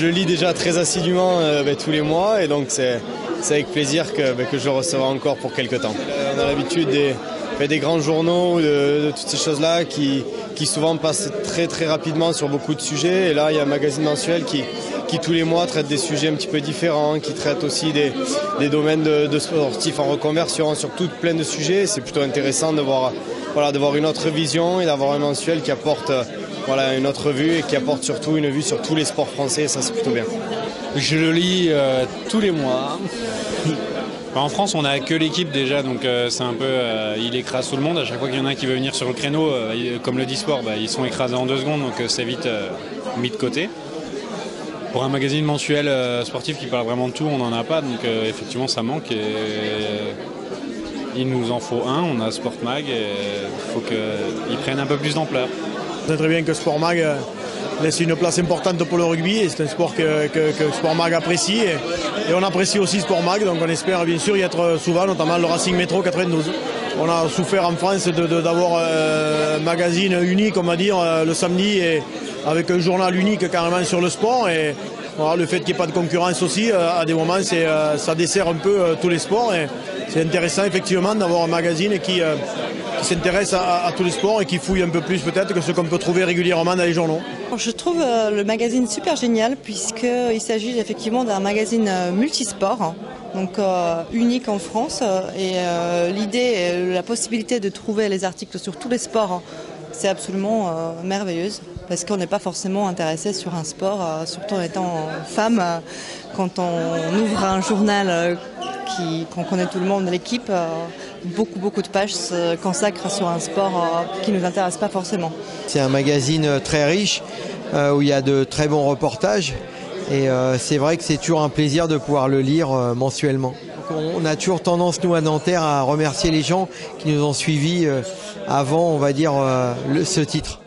je le lis déjà très assidûment tous les mois et donc c'est avec plaisir que je le recevrai encore pour quelques temps. On a l'habitude des grands journaux, de toutes ces choses-là qui souvent passent très très rapidement sur beaucoup de sujets. Et là, il y a un magazine mensuel qui tous les mois traite des sujets un petit peu différents, qui traite aussi des domaines de sportifs en reconversion, sur plein de sujets. C'est plutôt intéressant de voir une autre vision et d'avoir un mensuel qui apporte une autre vue et qui apporte surtout une vue sur tous les sports français. Et ça, c'est plutôt bien. Je le lis tous les mois. En France, on n'a que l'équipe déjà, donc c'est un peu, il écrase tout le monde. À chaque fois qu'il y en a un qui veut venir sur le créneau, comme le dit Sport, ils sont écrasés en 2 secondes, donc c'est vite mis de côté. Pour un magazine mensuel sportif qui parle vraiment de tout, on n'en a pas, donc effectivement ça manque. Et il nous en faut un, on a Sport Mag, et il faut qu'ils prennent un peu plus d'ampleur. C'est très bien que Sport Mag laisse une place importante pour le rugby, et c'est un sport que Sport Mag apprécie, et on apprécie aussi Sport Mag, donc on espère bien sûr y être souvent, notamment le Racing Métro 92. On a souffert en France d'avoir un magazine unique, on va dire, le samedi, et avec un journal unique carrément sur le sport, et voilà, le fait qu'il n'y ait pas de concurrence aussi, à des moments ça dessert un peu tous les sports, et c'est intéressant effectivement d'avoir un magazine qui s'intéresse à tous les sports et qui fouille un peu plus peut-être que ce qu'on peut trouver régulièrement dans les journaux. Je trouve le magazine super génial puisqu'il s'agit effectivement d'un magazine multisport, donc unique en France, et l'idée, la possibilité de trouver les articles sur tous les sports, c'est absolument merveilleuse parce qu'on n'est pas forcément intéressé sur un sport, surtout en étant femme. Quand on ouvre un journal qu'on connaît tout le monde de l'équipe, beaucoup de pages se consacrent sur un sport qui ne nous intéresse pas forcément. C'est un magazine très riche où il y a de très bons reportages, et c'est vrai que c'est toujours un plaisir de pouvoir le lire mensuellement. On a toujours tendance, nous à Nanterre, à remercier les gens qui nous ont suivis avant, on va dire, ce titre.